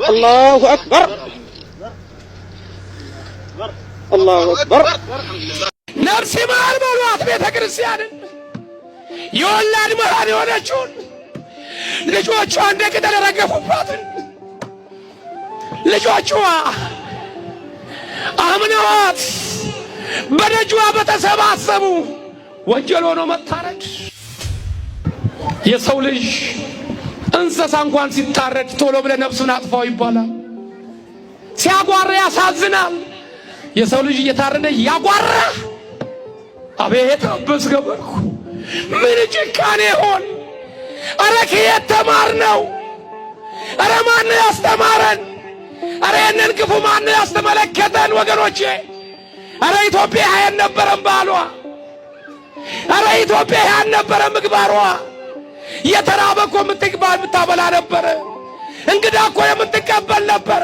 الله أكبر الله أكبر نفسي ما المولوات بيت كريستيان يولد مهان يونجون ልጆቿ እንደ ቅጠል ረገፉባትን ልጆቿ አምነዋት በደጇ በተሰባሰቡ ወንጀል ሆኖ መታረድ። የሰው ልጅ እንስሳ እንኳን ሲታረድ ቶሎ ብለ ነፍሱን አጥፋው ይባላል። ሲያጓራ ያሳዝናል። የሰው ልጅ እየታረደ ያጓራ። አቤት አበስ ገበርኩ ምን ጭካኔ ሆን! አረ ከየት ተማርነው? አረ ማን ያስተማረን? አረ የነን ክፉ ማን ያስተመለከተን? ወገኖቼ አረ ኢትዮጵያ ያልነበረም ባሏ፣ አረ ኢትዮጵያ ያልነበረ ምግባሯ። የተራበ እኮ የምታበላ ነበረ። እንግዳ እኮ የምትቀበል ነበረ።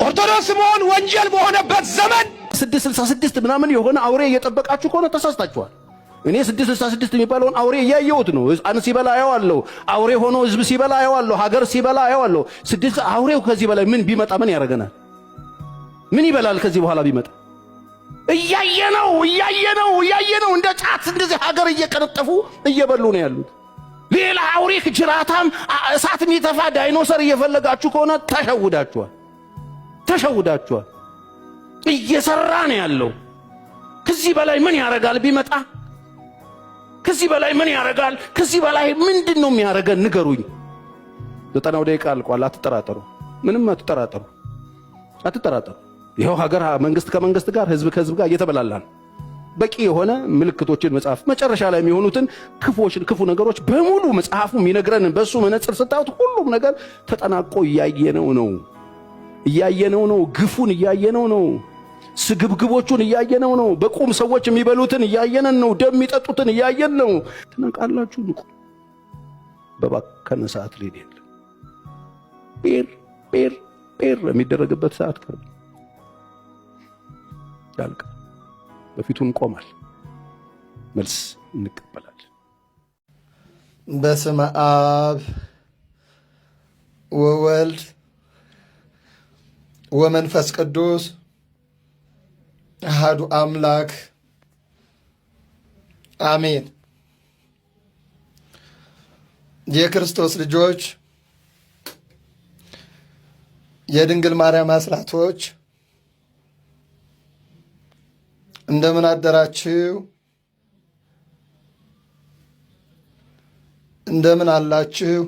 ኦርቶዶክስ መሆን ወንጀል በሆነበት ዘመን 666 ምናምን የሆነ አውሬ እየጠበቃችሁ ከሆነ ተሳስታችኋል። እኔ 666 የሚባለውን አውሬ እያየሁት ነው። ሕፃን ሲበላ አየዋለሁ። አውሬ ሆኖ ህዝብ ሲበላ አየዋለሁ። ሀገር ሲበላ አየዋለሁ። አውሬው ከዚህ በላይ ምን ቢመጣ ምን ያደርገናል? ምን ይበላል ከዚህ በኋላ ቢመጣ? እያየነው እንደ ጫት እንደዚህ ሀገር እየቀነጠፉ እየበሉ ነው ያሉት። ሌላ አውሬ ጅራታም እሳት የሚተፋ ዳይኖሰር እየፈለጋችሁ ከሆነ ተሸውዳችኋል። እየሰራ ነው ያለው። ከዚህ በላይ ምን ያደርጋል ቢመጣ? ከዚህ በላይ ምን ያደርጋል? ከዚህ በላይ ምንድነው የሚያደርገን? ንገሩኝ። 90 ደቂቃ አልቋል። አትጠራጠሩ፣ ምንም አትጠራጠሩ። ይሄው ሀገር መንግስት ከመንግስት ጋር ህዝብ ከህዝብ ጋር እየተበላላን በቂ የሆነ ምልክቶችን መጽሐፍ መጨረሻ ላይ የሚሆኑትን ክፉ ነገሮች በሙሉ መጽሐፉ የሚነግረን በሱ መነጽር ስታዩት ሁሉም ነገር ተጠናቆ እያየነው ነው። ግፉን እያየነው ነው። ስግብግቦቹን እያየነው ነው። በቁም ሰዎች የሚበሉትን እያየነን ነው። ደም የሚጠጡትን እያየን ነው። ትነቃላችሁ። ንቁ። በባከነ ሰዓት ሊድ የለም። ጴር የሚደረግበት ሰዓት ቀርብ ያልቃል። በፊቱ እንቆማል። መልስ እንቀበላለን። በስመ አብ ወወልድ ወመንፈስ ቅዱስ አሐዱ አምላክ አሜን። የክርስቶስ ልጆች፣ የድንግል ማርያም አስራቶች እንደምን አደራችሁ? እንደምን አላችሁ?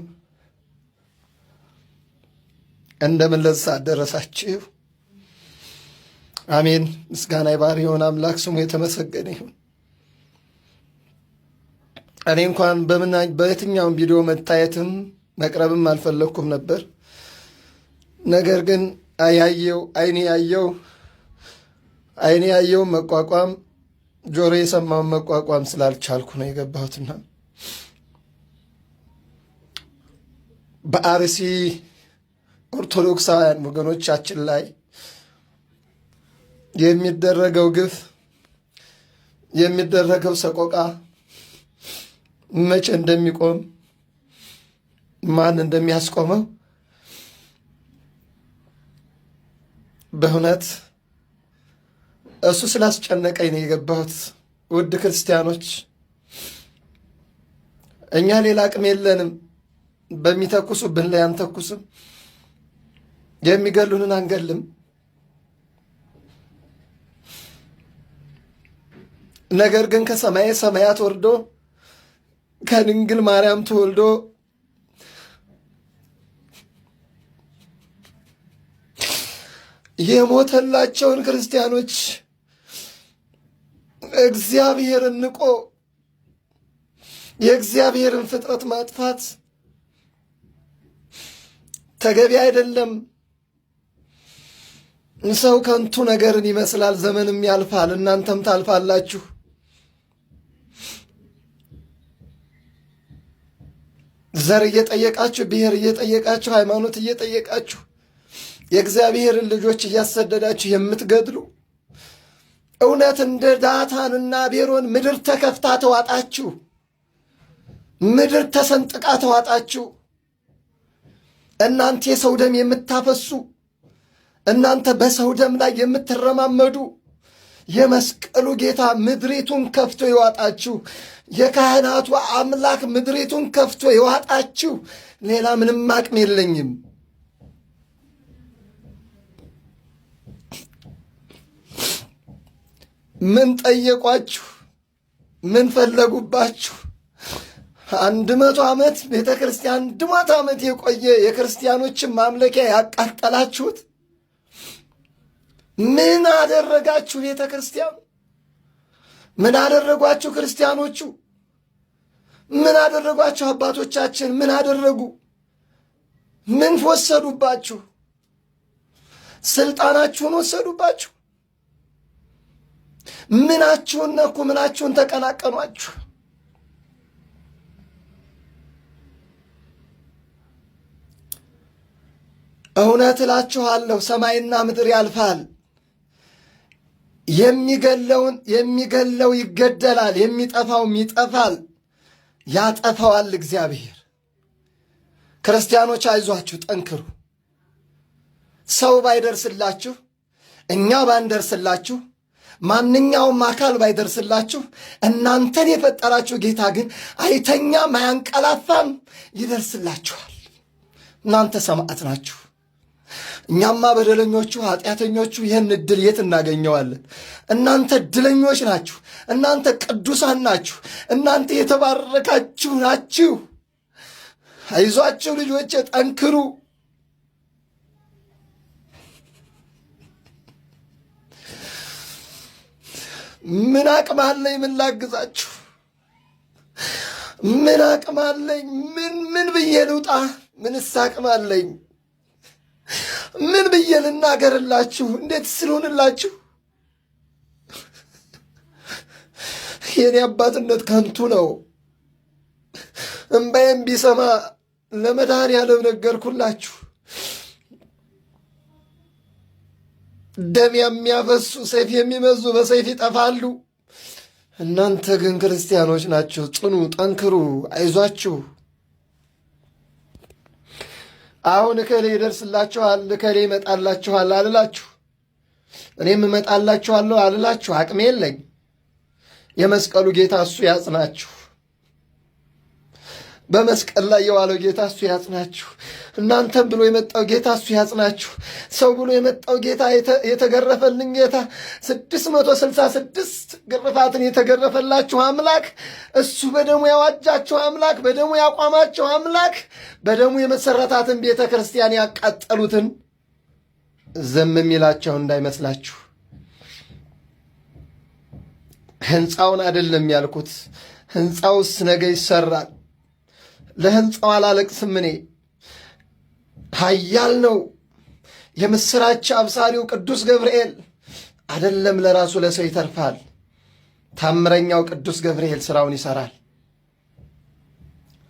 እንደምን ለዛ አደረሳችሁ? አሜን። ምስጋና ይባር ይሁን አምላክ ስሙ የተመሰገነ ይሁን። እኔ እንኳን በየትኛውም ቪዲዮ መታየትም መቅረብም አልፈለኩም ነበር። ነገር ግን አይኔ ያየው መቋቋም ጆሮ የሰማውን መቋቋም ስላልቻልኩ ነው የገባሁትና በአርሲ ኦርቶዶክሳውያን ወገኖቻችን ላይ የሚደረገው ግፍ የሚደረገው ሰቆቃ መቼ እንደሚቆም ማን እንደሚያስቆመው በእውነት እሱ ስላስጨነቀኝ ነው የገባሁት። ውድ ክርስቲያኖች፣ እኛ ሌላ አቅም የለንም። በሚተኩሱብን ላይ አንተኩስም፣ የሚገሉንን አንገልም። ነገር ግን ከሰማየ ሰማያት ወርዶ ከድንግል ማርያም ተወልዶ የሞተላቸውን ክርስቲያኖች እግዚአብሔርን ንቆ የእግዚአብሔርን ፍጥረት ማጥፋት ተገቢ አይደለም። ሰው ከንቱ ነገርን ይመስላል። ዘመንም ያልፋል፣ እናንተም ታልፋላችሁ። ዘር እየጠየቃችሁ፣ ብሔር እየጠየቃችሁ፣ ሃይማኖት እየጠየቃችሁ የእግዚአብሔርን ልጆች እያሰደዳችሁ የምትገድሉ እውነት እንደ ዳታንና አቤሮን ምድር ተከፍታ ተዋጣችሁ። ምድር ተሰንጥቃ ተዋጣችሁ። እናንተ የሰው ደም የምታፈሱ፣ እናንተ በሰው ደም ላይ የምትረማመዱ የመስቀሉ ጌታ ምድሪቱን ከፍቶ ይዋጣችሁ። የካህናቱ አምላክ ምድሪቱን ከፍቶ ይዋጣችሁ። ሌላ ምንም አቅም የለኝም። ምን ጠየቋችሁ? ምን ፈለጉባችሁ? 100 ዓመት ቤተ ክርስቲያን 100 ዓመት የቆየ የክርስቲያኖችን ማምለኪያ ያቃጠላችሁት ምን አደረጋችሁ? ቤተ ክርስቲያን ምን አደረጓችሁ? ክርስቲያኖቹ ምን አደረጓችሁ? አባቶቻችን ምን አደረጉ? ምን ወሰዱባችሁ? ስልጣናችሁን ወሰዱባችሁ። ምናችሁን ነኩ? ምናችሁን ተቀናቀኗችሁ? እውነት እላችኋለሁ ሰማይና ምድር ያልፋል፣ የሚገለው ይገደላል፣ የሚጠፋውም ይጠፋል፣ ያጠፋዋል እግዚአብሔር። ክርስቲያኖች አይዟችሁ፣ ጠንክሩ። ሰው ባይደርስላችሁ፣ እኛ ባንደርስላችሁ፣ ማንኛውም አካል ባይደርስላችሁ፣ እናንተን የፈጠራችሁ ጌታ ግን አይተኛም፣ አያንቀላፋም፣ ይደርስላችኋል። እናንተ ሰማዕት ናችሁ። እኛማ በደለኞቹ ኃጢአተኞቹ ይህን ዕድል የት እናገኘዋለን? እናንተ ዕድለኞች ናችሁ። እናንተ ቅዱሳን ናችሁ። እናንተ የተባረካችሁ ናችሁ። አይዟችሁ ልጆቼ፣ ጠንክሩ። ምን አቅም አለኝ? ምን ላግዛችሁ? ምን አቅም አለኝ? ምን ብዬ ልውጣ? ምንስ አቅም አለኝ? ምን ብዬ ልናገርላችሁ? እንዴት ስልሆንላችሁ? የኔ አባትነት ከንቱ ነው። እምባዬም ቢሰማ ለመድኃኔዓለም ነገርኩላችሁ። ደም የሚያፈሱ ሰይፍ የሚመዙ በሰይፍ ይጠፋሉ። እናንተ ግን ክርስቲያኖች ናችሁ። ጽኑ፣ ጠንክሩ፣ አይዟችሁ። አሁን እከሌ ይደርስላችኋል፣ እከሌ ይመጣላችኋል አልላችሁ። እኔም እመጣላችኋለሁ አልላችሁ። አቅሜ የለኝ። የመስቀሉ ጌታ እሱ ያጽናችሁ። በመስቀል ላይ የዋለው ጌታ እሱ ያጽናችሁ። እናንተም ብሎ የመጣው ጌታ እሱ ያጽናችሁ። ሰው ብሎ የመጣው ጌታ፣ የተገረፈልን ጌታ፣ 666 ግርፋትን የተገረፈላችሁ አምላክ እሱ፣ በደሙ ያዋጃችሁ አምላክ፣ በደሙ ያቋማችሁ አምላክ፣ በደሙ የመሰረታትን ቤተ ክርስቲያን ያቃጠሉትን ዝም የሚላቸው እንዳይመስላችሁ። ሕንፃውን አይደለም ያልኩት፣ ሕንፃውስ ነገ ይሰራል። ለሕንፃው አላለቅስም እኔ። ኃያል ነው የምሥራች አብሳሪው ቅዱስ ገብርኤል። አይደለም ለራሱ ለሰው ይተርፋል። ታምረኛው ቅዱስ ገብርኤል ሥራውን ይሠራል።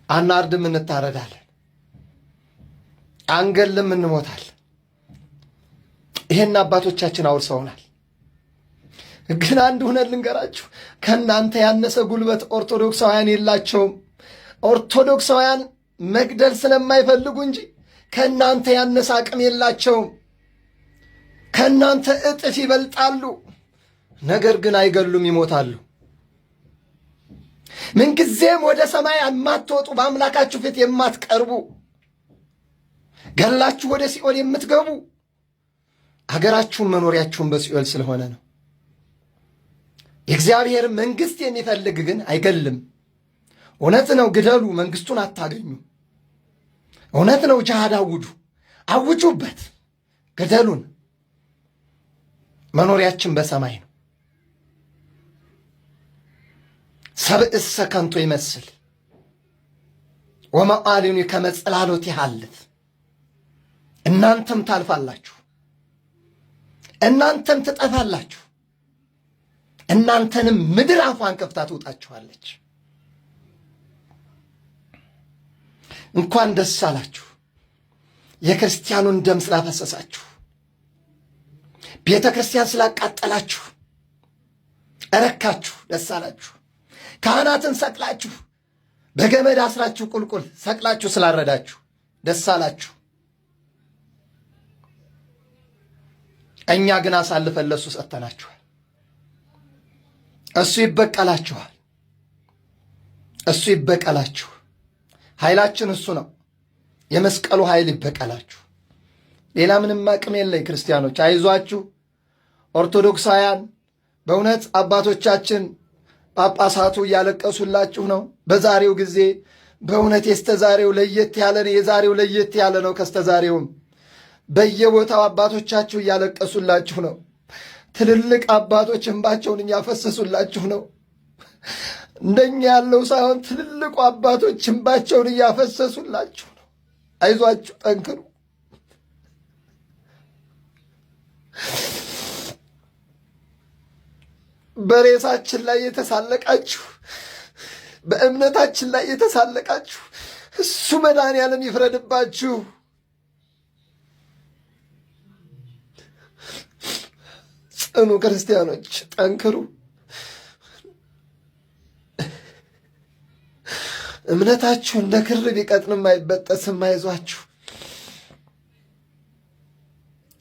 አናርድም፣ እንታረዳለን፣ አንገልም፣ እንሞታለን። ይሄን አባቶቻችን አውርሰውናል። ግን አንድ ሁነት ልንገራችሁ፣ ከእናንተ ያነሰ ጉልበት ኦርቶዶክሳውያን የላቸውም። ኦርቶዶክሳውያን መግደል ስለማይፈልጉ እንጂ ከእናንተ ያነሰ አቅም የላቸውም። ከእናንተ እጥፍ ይበልጣሉ። ነገር ግን አይገሉም፣ ይሞታሉ። ምንጊዜም ወደ ሰማይ የማትወጡ፣ በአምላካችሁ ፊት የማትቀርቡ፣ ገላችሁ ወደ ሲኦል የምትገቡ፣ አገራችሁን መኖሪያችሁን በሲኦል ስለሆነ ነው። የእግዚአብሔር መንግሥት የሚፈልግ ግን አይገልም። እውነት ነው፣ ግደሉ፣ መንግሥቱን አታገኙ። እውነት ነው፣ ጅሃድ አውጁ፣ አውጁበት፣ ግደሉን። መኖሪያችን በሰማይ ነው። ሰብእሰ ከንቶ ይመስል ወመዓልኑ ከመ ጽላሎት ይሃልፍ። እናንተም ታልፋላችሁ፣ እናንተም ትጠፋላችሁ፣ እናንተንም ምድር አፏን ከፍታ ትውጣችኋለች። እንኳን ደስ አላችሁ። የክርስቲያኑን ደም ስላፈሰሳችሁ፣ ቤተ ክርስቲያን ስላቃጠላችሁ እረካችሁ፣ ደስ አላችሁ። ካህናትን ሰቅላችሁ በገመድ አስራችሁ ቁልቁል ሰቅላችሁ ስላረዳችሁ ደስ አላችሁ። እኛ ግን አሳልፈን ለሱ ሰጥተናችኋል። እሱ ይበቀላችኋል። እሱ ይበቀላችሁ። ኃይላችን እሱ ነው። የመስቀሉ ኃይል ይበቀላችሁ። ሌላ ምንም አቅም የለኝ። ክርስቲያኖች አይዟችሁ። ኦርቶዶክሳውያን በእውነት አባቶቻችን ጳጳሳቱ እያለቀሱላችሁ ነው። በዛሬው ጊዜ በእውነት የስተዛሬው ለየት ያለ ነው። የዛሬው ለየት ያለ ነው ከስተዛሬውም። በየቦታው አባቶቻችሁ እያለቀሱላችሁ ነው። ትልልቅ አባቶች እንባቸውን እያፈሰሱላችሁ ነው። እንደኛ ያለው ሳይሆን ትልልቁ አባቶች እንባቸውን እያፈሰሱላችሁ ነው። አይዟችሁ፣ ጠንክሩ። በሬሳችን ላይ የተሳለቃችሁ፣ በእምነታችን ላይ የተሳለቃችሁ እሱ መድኃኔዓለም ይፍረድባችሁ። ጽኑ ክርስቲያኖች፣ ጠንክሩ። እምነታችሁ እንደ ክር ቢቀጥንም አይበጠስም። አይዟችሁ።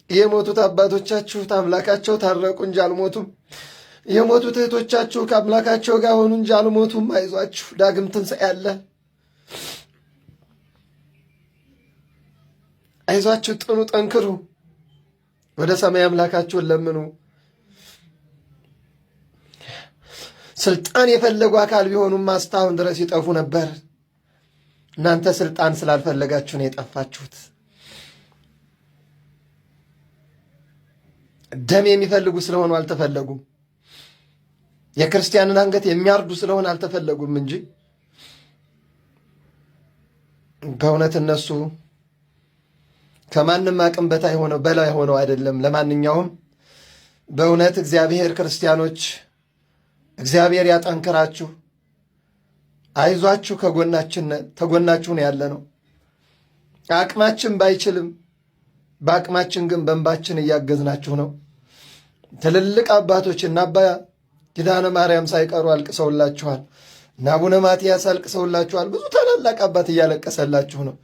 የሞቱት አባቶቻችሁ ከአምላካቸው ታረቁ እንጂ አልሞቱም። የሞቱት እህቶቻችሁ ከአምላካቸው ጋር ሆኑ እንጂ አልሞቱም። አይዟችሁ፣ ዳግም ትንሣኤ አለ። አይዟችሁ፣ ጥኑ፣ ጠንክሩ። ወደ ሰማይ አምላካችሁን ለምኑ። ስልጣን የፈለጉ አካል ቢሆኑም እስካሁን ድረስ ይጠፉ ነበር። እናንተ ስልጣን ስላልፈለጋችሁ ነው የጠፋችሁት። ደም የሚፈልጉ ስለሆኑ አልተፈለጉም። የክርስቲያንን አንገት የሚያርዱ ስለሆነ አልተፈለጉም እንጂ በእውነት እነሱ ከማንም አቅም በላይ ሆነው አይደለም። ለማንኛውም በእውነት እግዚአብሔር ክርስቲያኖች እግዚአብሔር ያጠንክራችሁ። አይዟችሁ፣ ከጎናችሁ ነው ያለ ነው። አቅማችን ባይችልም በአቅማችን ግን በእንባችን እያገዝናችሁ ነው። ትልልቅ አባቶች እና አባ ኪዳነ ማርያም ሳይቀሩ አልቅሰውላችኋል። እና አቡነ ማትያስ አልቅሰውላችኋል። ብዙ ታላላቅ አባት እያለቀሰላችሁ ነው።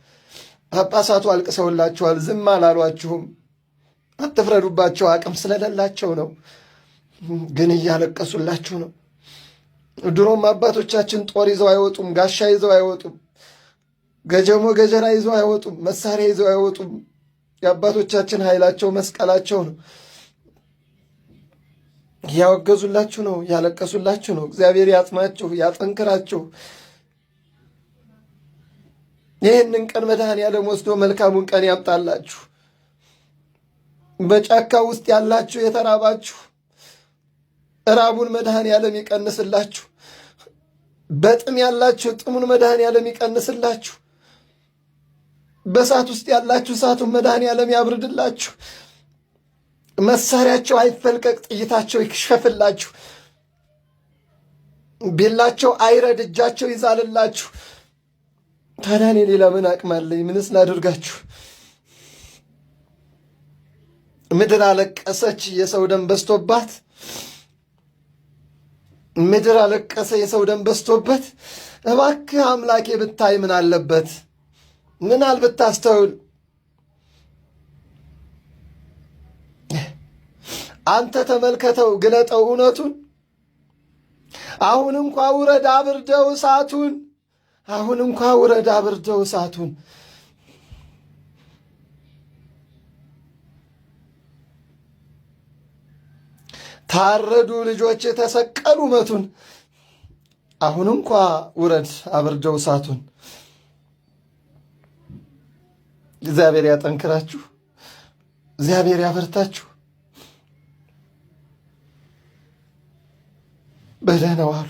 ጳጳሳቱ አልቅሰውላችኋል። ዝም አላሏችሁም። አትፍረዱባቸው፣ አቅም ስለሌላቸው ነው። ግን እያለቀሱላችሁ ነው። ድሮም አባቶቻችን ጦር ይዘው አይወጡም፣ ጋሻ ይዘው አይወጡም፣ ገጀሞ ገጀራ ይዘው አይወጡም፣ መሳሪያ ይዘው አይወጡም። የአባቶቻችን ኃይላቸው መስቀላቸው ነው። እያወገዙላችሁ ነው፣ እያለቀሱላችሁ ነው። እግዚአብሔር ያጽናችሁ፣ ያጠንክራችሁ። ይህንን ቀን መድኃኔዓለም ወስዶ መልካሙን ቀን ያምጣላችሁ። በጫካ ውስጥ ያላችሁ የተራባችሁ ራቡን መድኃኔዓለም ይቀንስላችሁ። በጥም ያላችሁ ጥሙን መድኃኔዓለም ይቀንስላችሁ። በእሳት ውስጥ ያላችሁ እሳቱን መድኃኔዓለም ያብርድላችሁ። መሳሪያቸው አይፈልቀቅ፣ ጥይታቸው ይክሸፍላችሁ። ቢላቸው አይረድ፣ እጃቸው ይዛልላችሁ። ታዲያ እኔ ሌላ ምን አቅም አለኝ? ምንስ ላድርጋችሁ? ምድር አለቀሰች፣ የሰው ደም በዝቶባት። ምድር አለቀሰ፣ የሰው ደም በዝቶበት። እባክህ አምላኬ ብታይ ምን አለበት? ምን ብታስተውል? አንተ ተመልከተው፣ ግለጠው እውነቱን። አሁን እንኳ ውረድ አብርደው እሳቱን። አሁን እንኳ ውረድ አብርደው እሳቱን። ታረዱ ልጆች ተሰቀሉ መቱን። አሁን እንኳ ውረድ አብርደው እሳቱን። እግዚአብሔር ያጠንክራችሁ፣ እግዚአብሔር ያበርታችሁ። በደህና ዋሉ።